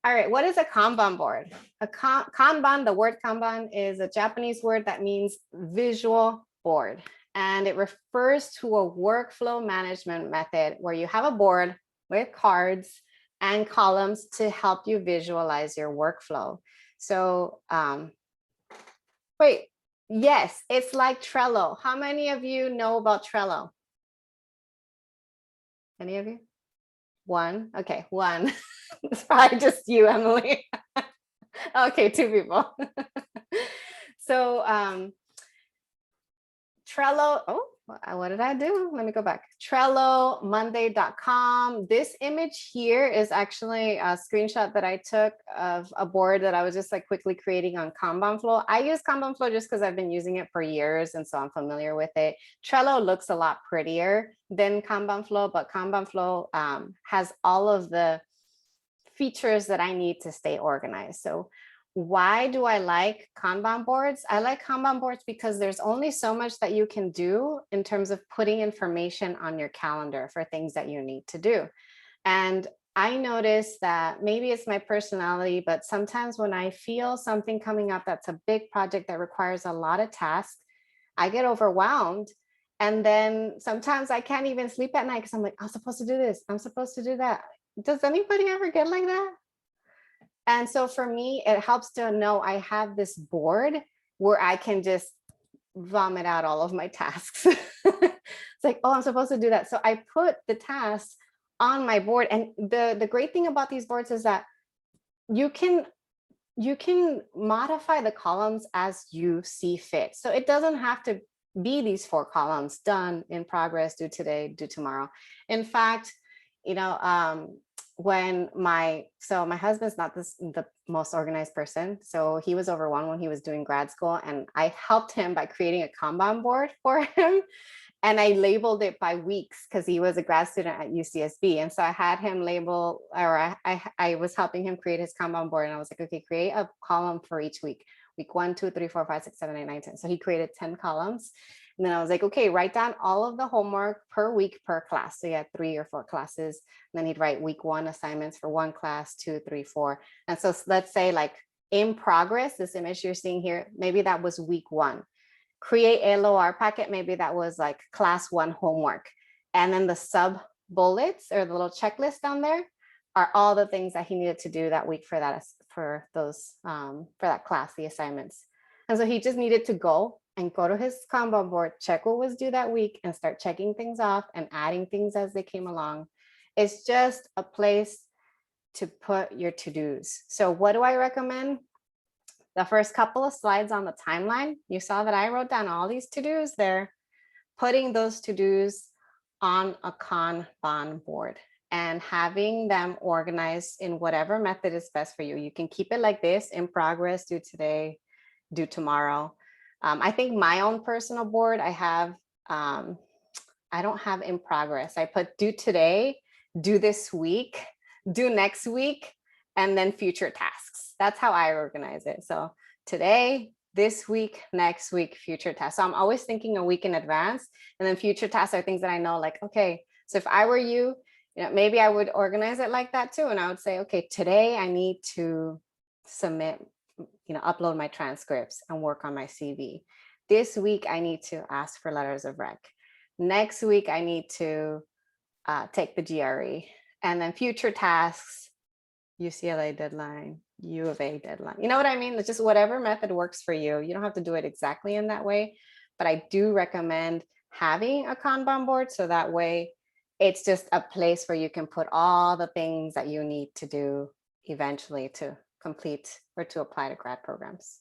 All right, what is a Kanban board? Kanban, the word Kanban is a Japanese word that means visual board. And it refers to a workflow management method where you have a board with cards and columns to help you visualize your workflow. So, wait, yes, it's like Trello. How many of you know about Trello? Any of you? One, okay, one. It's probably just you, Emily. Okay, two people. So Trello, oh, what did I do? Let me go back. Trello, Monday.com. This image here is actually a screenshot that I took of a board that I was just like quickly creating on Kanban Flow. I use Kanban Flow just because I've been using it for years, and so I'm familiar with it. Trello looks a lot prettier than Kanban Flow, but Kanban Flow has all of the features that I need to stay organized. So why do I like Kanban boards? I like Kanban boards because there's only so much that you can do in terms of putting information on your calendar for things that you need to do. And I noticed that maybe it's my personality, but sometimes when I feel something coming up that's a big project that requires a lot of tasks, I get overwhelmed. And then sometimes I can't even sleep at night because I'm like, I'm supposed to do this, I'm supposed to do that. Does anybody ever get like that? And so for me, it helps to know I have this board where I can just vomit out all of my tasks. It's like, oh, I'm supposed to do that. So I put the tasks on my board. And the great thing about these boards is that you can modify the columns as you see fit. So it doesn't have to be these 4 columns: done, in progress, due today, due tomorrow. In fact, you know, when my husband's not the most organized person. So he was overwhelmed when he was doing grad school, and I helped him by creating a Kanban board for him. And I labeled it by weeks because he was a grad student at UCSB. And so I had him label, or I was helping him create his Kanban board. And I was like, okay, create a column for each week. Week 1, 2, 3, 4, 5, 6, 7, 8, 9, 10. So he created 10 columns. And then I was like, okay, write down all of the homework per week per class. So he had 3 or 4 classes. And then he'd write week 1 assignments for 1 class, 2, 3, 4. And so let's say like in progress, this image you're seeing here, maybe that was week 1. Create LOR packet, maybe that was like class 1 homework. And then the sub bullets or the little checklist down there are all the things that he needed to do that week for that class, the assignments. And so he just needed to go to his Kanban board, check what was due that week, and start checking things off and adding things as they came along. It's just a place to put your to-dos. So what do I recommend? The first couple of slides on the timeline, you saw that I wrote down all these to-dos there, putting those to-dos on a Kanban board and having them organized in whatever method is best for you. You can keep it like this: in progress, due today, due tomorrow. I think my own personal board, I don't have in progress. I put due today, due this week, due next week, and then future tasks. That's how I organize it. So today, this week, next week, future tasks. So I'm always thinking a week in advance. And then future tasks are things that I know, like, okay, so if I were you, maybe I would organize it like that too. And I would say, okay, today I need to submit, upload my transcripts and work on my CV. This week I need to ask for letters of rec. Next week I need to take the GRE. And then future tasks, UCLA deadline, U of A deadline. You know what I mean? It's just whatever method works for you. You don't have to do it exactly in that way, but I do recommend having a Kanban board so that way it's just a place where you can put all the things that you need to do eventually to complete or to apply to grad programs.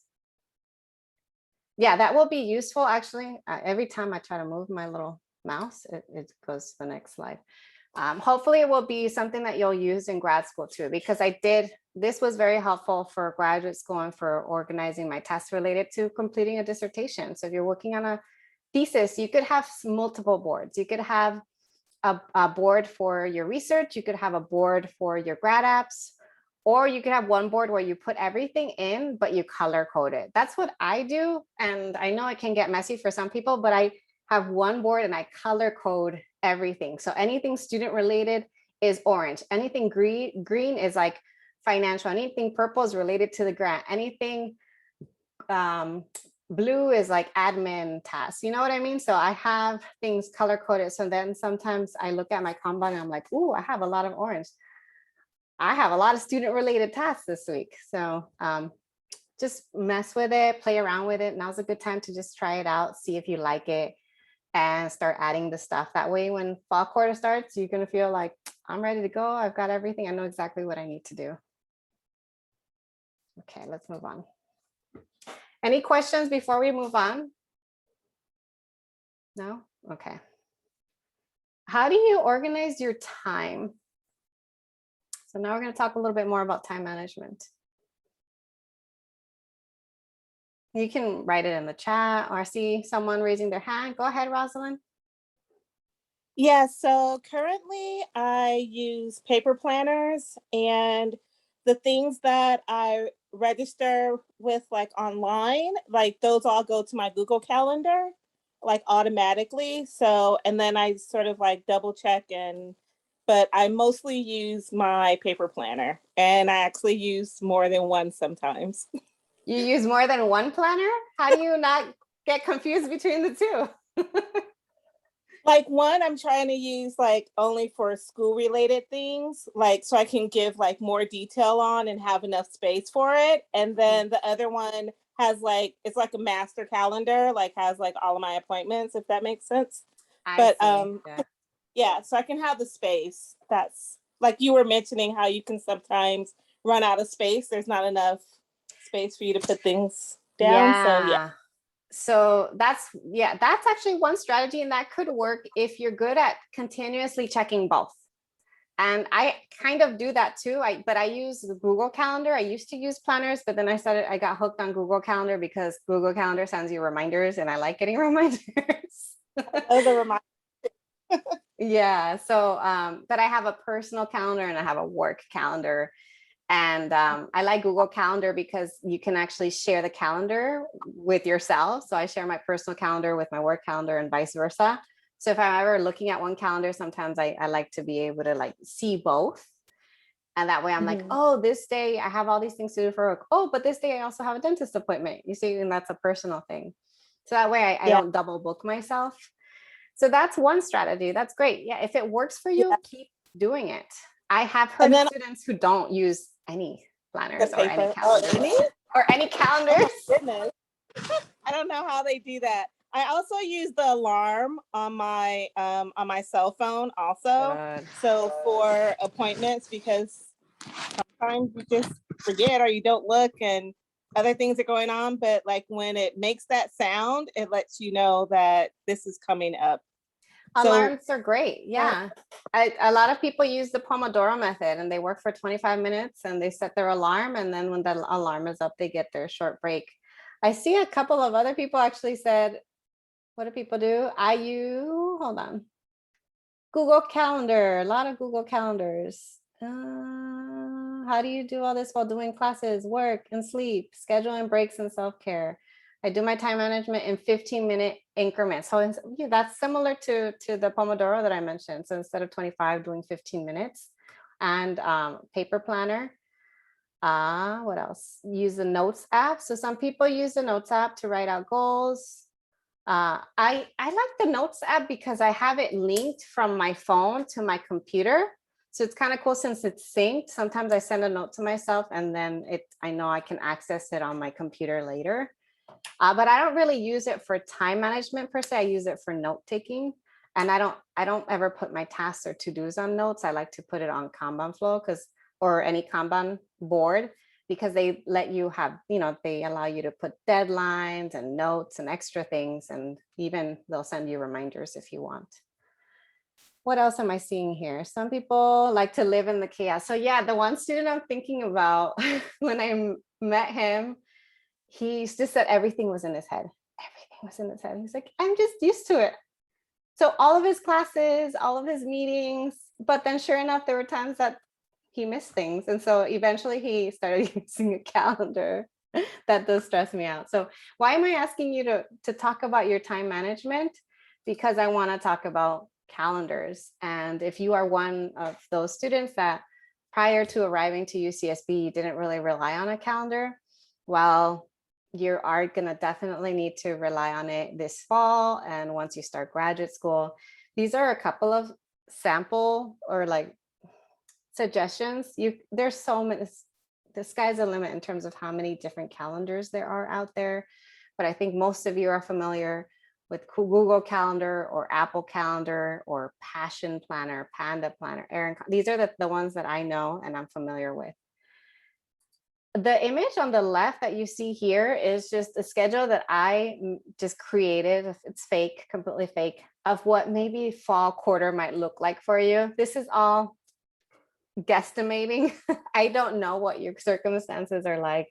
Yeah, that will be useful actually. Every time I try to move my little mouse, it goes to the next slide. Hopefully it will be something that you'll use in grad school too, because this was very helpful for graduate school and for organizing my tests related to completing a dissertation. So if you're working on a thesis, you could have multiple boards. You could have a board for your research, you could have a board for your grad apps, or you could have one board where you put everything in, but you color code it. That's what I do. And I know it can get messy for some people, but I have one board and I color code everything. So anything student related is orange. Anything green is like financial. Anything purple is related to the grant. Anything blue is like admin tasks. You know what I mean? So I have things color coded. So then sometimes I look at my Kanban and I'm like, ooh, I have a lot of orange. I have a lot of student related tasks this week. So just mess with it, play around with it. Now's a good time to just try it out, see if you like it, and start adding the stuff. That way, when fall quarter starts, you're going to feel like I'm ready to go. I've got everything. I know exactly what I need to do. Okay, let's move on. Any questions before we move on? No? Okay. How do you organize your time? So now we're going to talk a little bit more about time management. You can write it in the chat, or I see someone raising their hand. Go ahead, Rosalind. Yeah, so currently I use paper planners, and the things that I register with like online, like those all go to my Google Calendar like automatically. So, and then I sort of like double check, but I mostly use my paper planner, and I actually use more than one sometimes. You use more than one planner? How do you not get confused between the two? Like one I'm trying to use like only for school related things, like so I can give like more detail on and have enough space for it. And then the other one has like, it's like a master calendar, like has like all of my appointments, if that makes sense. Yeah, so I can have the space. That's like you were mentioning how you can sometimes run out of space. There's not enough space for you to put things down. So yeah. So that's actually one strategy, and that could work if you're good at continuously checking both. And I kind of do that too. But I use the Google Calendar. I used to use planners, but then I got hooked on Google Calendar because Google Calendar sends you reminders, and I like getting reminders. Oh, the reminder. Yeah. So, but I have a personal calendar and I have a work calendar. And I like Google Calendar because you can actually share the calendar with yourself. So I share my personal calendar with my work calendar and vice versa. So if I'm ever looking at one calendar, sometimes I like to be able to like see both. And that way I'm like, oh, this day I have all these things to do for work. Oh, but this day I also have a dentist appointment. You see, and that's a personal thing. So that way I don't double book myself. So that's one strategy. That's great. Yeah, if it works for you, keep doing it. I have heard of students who don't use any planners or any calendars. Oh, goodness. I don't know how they do that. I also use the alarm on my cell phone also. Good. So for appointments, because sometimes you just forget or you don't look and other things are going on. But like when it makes that sound, it lets you know that this is coming up. Alarms are great. Yeah. A lot of people use the Pomodoro method, and they work for 25 minutes and they set their alarm. And then when the alarm is up, they get their short break. I see a couple of other people actually said, what do people do? Hold on. Google Calendar, a lot of Google Calendars. How do you do all this while doing classes, work, and sleep, scheduling breaks and self-care? I do my time management in 15-minute increments. So yeah, that's similar to the Pomodoro that I mentioned. So instead of 25, doing 15 minutes. And paper planner. What else? Use the notes app. So some people use the notes app to write out goals. I like the notes app because I have it linked from my phone to my computer. So it's kind of cool since it's synced. Sometimes I send a note to myself and then I know I can access it on my computer later. But I don't really use it for time management per se. I use it for note taking. And I don't ever put my tasks or to-dos on notes. I like to put it on Kanban flow or any Kanban board, because they let you have, they allow you to put deadlines and notes and extra things. And even they'll send you reminders if you want. What else am I seeing here? Some people like to live in the chaos. So yeah, the one student I'm thinking about when I met him, he just said everything was in his head. Everything was in his head. He's like, I'm just used to it. So all of his classes, all of his meetings, but then sure enough, there were times that he missed things. And so eventually he started using a calendar. That does stress me out. So why am I asking you to talk about your time management? Because I want to talk about calendars. And if you are one of those students that prior to arriving to UCSB, you didn't really rely on a calendar, well, you are going to definitely need to rely on it this fall. And once you start graduate school, these are a couple of sample or like suggestions. There's so many, the sky's the limit in terms of how many different calendars there are out there. But I think most of you are familiar with Google Calendar or Apple Calendar or Passion Planner, Panda Planner, Aaron. These are the ones that I know and I'm familiar with. The image on the left that you see here is just a schedule that I just created. It's fake, completely fake, of what maybe fall quarter might look like for you. This is all guesstimating. I don't know what your circumstances are like,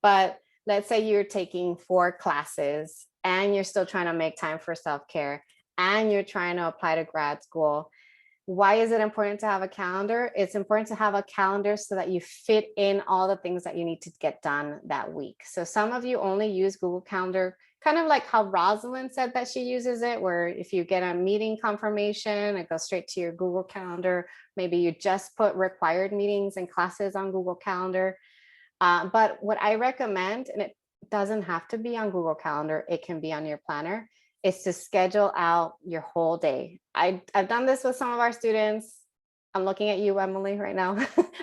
but let's say you're taking 4 classes and you're still trying to make time for self-care and you're trying to apply to grad school. Why is it important to have a calendar? It's important to have a calendar so that you fit in all the things that you need to get done that week. So some of you only use Google Calendar, kind of like how Rosalind said that she uses it, where if you get a meeting confirmation, it goes straight to your Google Calendar. Maybe you just put required meetings and classes on Google Calendar. But what I recommend, and it doesn't have to be on Google Calendar, it can be on your planner, is to schedule out your whole day. I've done this with some of our students. I'm looking at you, Emily, right now.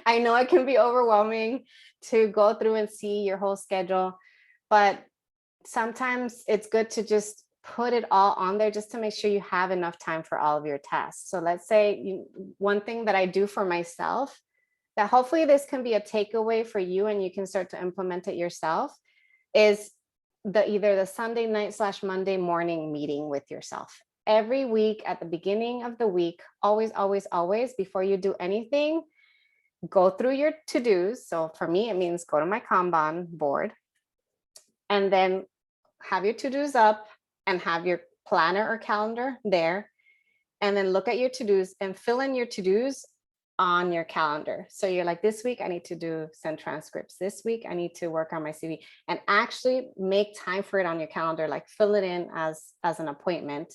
I know it can be overwhelming to go through and see your whole schedule, but sometimes it's good to just put it all on there just to make sure you have enough time for all of your tasks. So let's say one thing that I do for myself, that hopefully this can be a takeaway for you and you can start to implement it yourself, is either the Sunday night / Monday morning meeting with yourself. Every week at the beginning of the week, always, before you do anything, go through your to-dos. So for me, it means go to my Kanban board and then have your to-dos up and have your planner or calendar there. And then look at your to-dos and fill in your to-dos on your calendar. So you're like, this week I need to send transcripts. This week I need to work on my CV, and actually make time for it on your calendar, like fill it in as an appointment.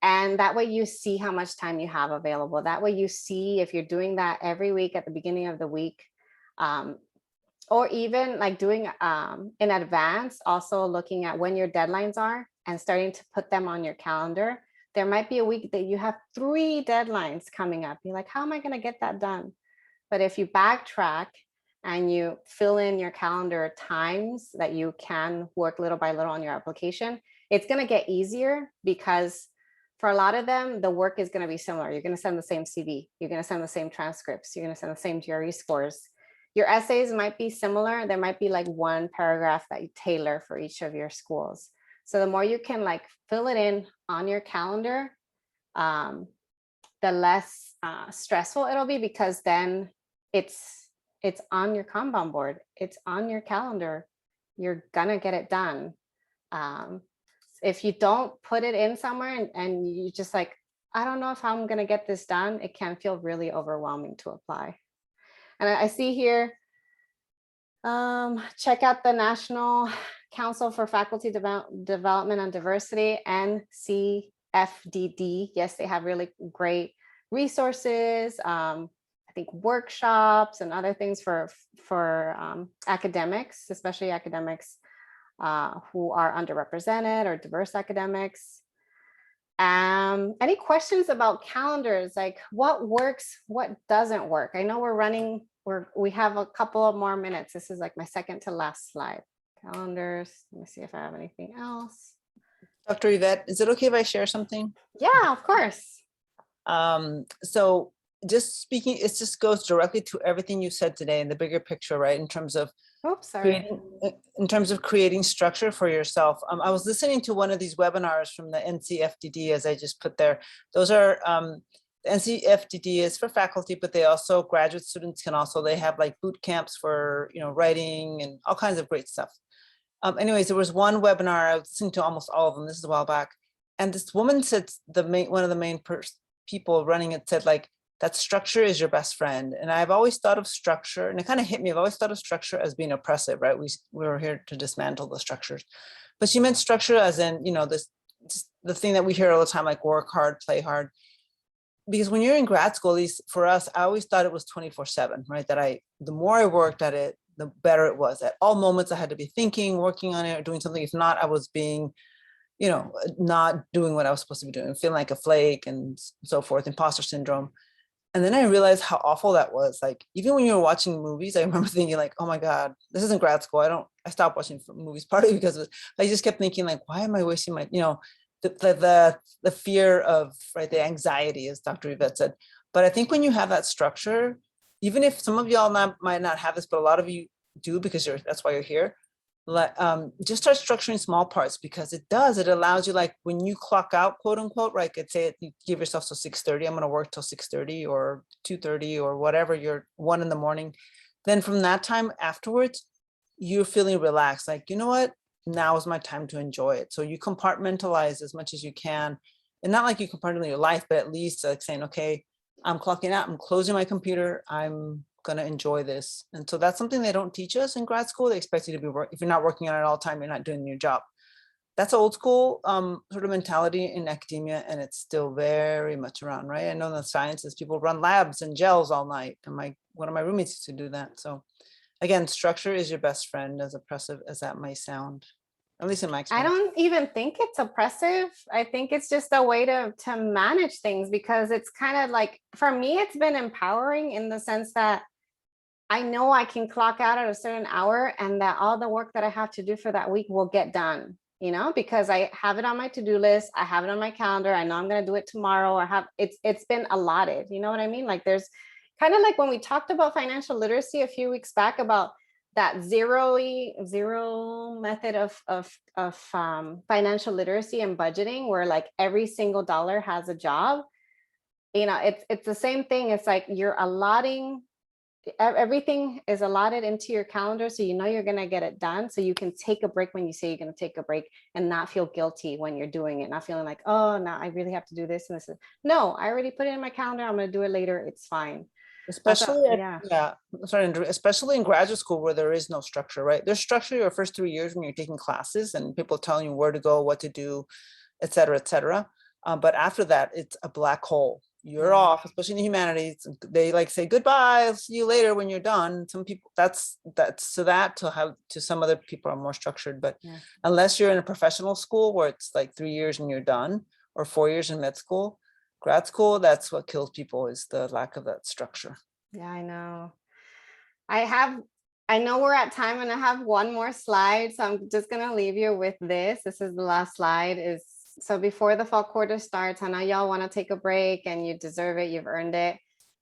And that way you see how much time you have available. That way you see if you're doing that every week at the beginning of the week, or even like doing in advance, also looking at when your deadlines are and starting to put them on your calendar. There might be a week that you have 3 deadlines coming up. You're like, how am I going to get that done? But if you backtrack and you fill in your calendar times that you can work little by little on your application, it's going to get easier, because for a lot of them, the work is going to be similar. You're going to send the same CV. You're going to send the same transcripts. You're going to send the same GRE scores. Your essays might be similar. There might be like 1 paragraph that you tailor for each of your schools. So the more you can like fill it in on your calendar, the less stressful it'll be, because then it's on your Kanban board. It's on your calendar. You're gonna get it done. If you don't put it in somewhere and you just like, I don't know if I'm gonna get this done, it can feel really overwhelming to apply. And I see here, check out the national Council for Faculty Development and Diversity, NCFDD. Yes, they have really great resources. I think workshops and other things for academics, especially academics who are underrepresented or diverse academics. Any questions about calendars? Like what works, what doesn't work? I know we have a couple of more minutes. This is like my second to last slide. Calendars. Let me see if I have anything else. Dr. Yvette, is it okay if I share something? Yeah, of course. So just speaking, it just goes directly to everything you said today in the bigger picture, right? In terms of Oops, sorry. creating structure for yourself. I was listening to one of these webinars from the NCFDD, as I just put there. Those are, the NCFDD is for faculty, but they also, graduate students can also, they have like boot camps for, writing and all kinds of great stuff. Anyways, there was one webinar, I was listening to almost all of them, this is a while back. And this woman said, one of the main people running it said, like, that structure is your best friend. And I've always thought of structure, and it kind of hit me, I've always thought of structure as being oppressive, right? We were here to dismantle the structures. But she meant structure as in, the thing that we hear all the time, like work hard, play hard. Because when you're in grad school, at least for us, I always thought it was 24/7, right? That the more I worked at it, the better it was. At all moments, I had to be thinking, working on it, or doing something. If not, I was being, not doing what I was supposed to be doing, feeling like a flake and so forth, imposter syndrome. And then I realized how awful that was. Like, even when you were watching movies, I remember thinking like, oh my God, this isn't grad school. I stopped watching movies partly because I just kept thinking like, why am I wasting my, the fear of, right, the anxiety, as Dr. Yvette said. But I think when you have that structure, even if some of y'all might not have this, but a lot of you do, because that's why you're here. Just start structuring small parts, because it allows you, like when you clock out, quote unquote, right? Could say you give yourself till 6:30, I'm going to work till 6:30 or 2:30 or whatever, you're 1 a.m. Then from that time afterwards, you're feeling relaxed. Like, you know what? Now is my time to enjoy it. So you compartmentalize as much as you can, and not like you compartmentalize your life, but at least like saying, okay, I'm clocking out, I'm closing my computer, I'm going to enjoy this. And so that's something they don't teach us in grad school. They expect you to be if you're not working on it all the time, you're not doing your job. That's old school sort of mentality in academia, and it's still very much around, right? I know in the sciences, people run labs and gels all night, and one of my roommates used to do that. So again, structure is your best friend, as oppressive as that may sound, at least in my I experience. don't even think it's oppressive. I think it's just a way to manage things, because it's kind of like, for me, it's been empowering in the sense that I know I can clock out at a certain hour and that all the work that I have to do for that week will get done, because I have it on my to-do list. I have it on my calendar. I know I'm going to do it tomorrow, or it's been allotted. You know what I mean? Like, there's kind of like when we talked about financial literacy a few weeks back, about that zero method of financial literacy and budgeting, where like every single dollar has a job. It's the same thing. It's like you're allotting, everything is allotted into your calendar, so you're going to get it done, so you can take a break when you say you're going to take a break, and not feel guilty when you're doing it, not feeling like, oh, now I really have to do this and this. No, I already put it in my calendar, I'm going to do it later, it's fine. Especially, Sorry, Andrew, especially in graduate school where there is no structure, right? There's structure your first 3 years when you're taking classes and people telling you where to go, what to do, et cetera, et cetera. But after that, it's a black hole. You're off, especially in the humanities. They like say goodbye, I'll see you later when you're done. Some people, that's to some other people are more structured, but unless you're in a professional school where it's like 3 years and you're done, or 4 years in med school, grad school, that's what kills people, is the lack of that structure. Yeah, I know. I know we're at time, and I have one more slide, so I'm just going to leave you with this. This is the last slide. So before the fall quarter starts, I know y'all want to take a break, and you deserve it. You've earned it.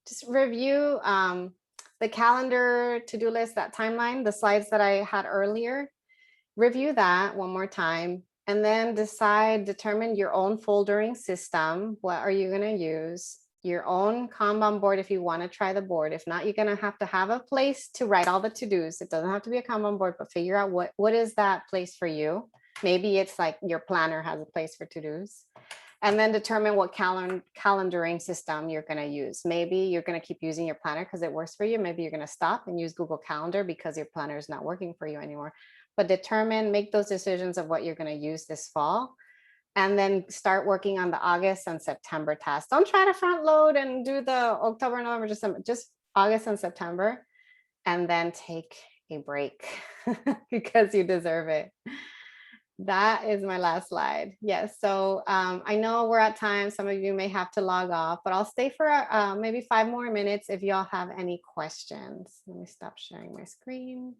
Just review the calendar, to-do list, that timeline, the slides that I had earlier. Review that one more time, and then determine your own foldering system. What are you going to use? Your own Kanban board if you want to try the board. If not, you're going to have a place to write all the to-dos. It doesn't have to be a Kanban board, but figure out what is that place for you. Maybe it's like your planner has a place for to-dos. And then determine what calendaring system you're going to use. Maybe you're going to keep using your planner because it works for you. Maybe you're going to stop and use Google Calendar because your planner is not working for you anymore. but make those decisions of what you're going to use this fall. And then start working on the August and September tasks. Don't try to front load and do the October, November, December, just August and September, and then take a break because you deserve it. That is my last slide. Yes, so I know we're at time. Some of you may have to log off, but I'll stay for maybe 5 more minutes if y'all have any questions. Let me stop sharing my screen.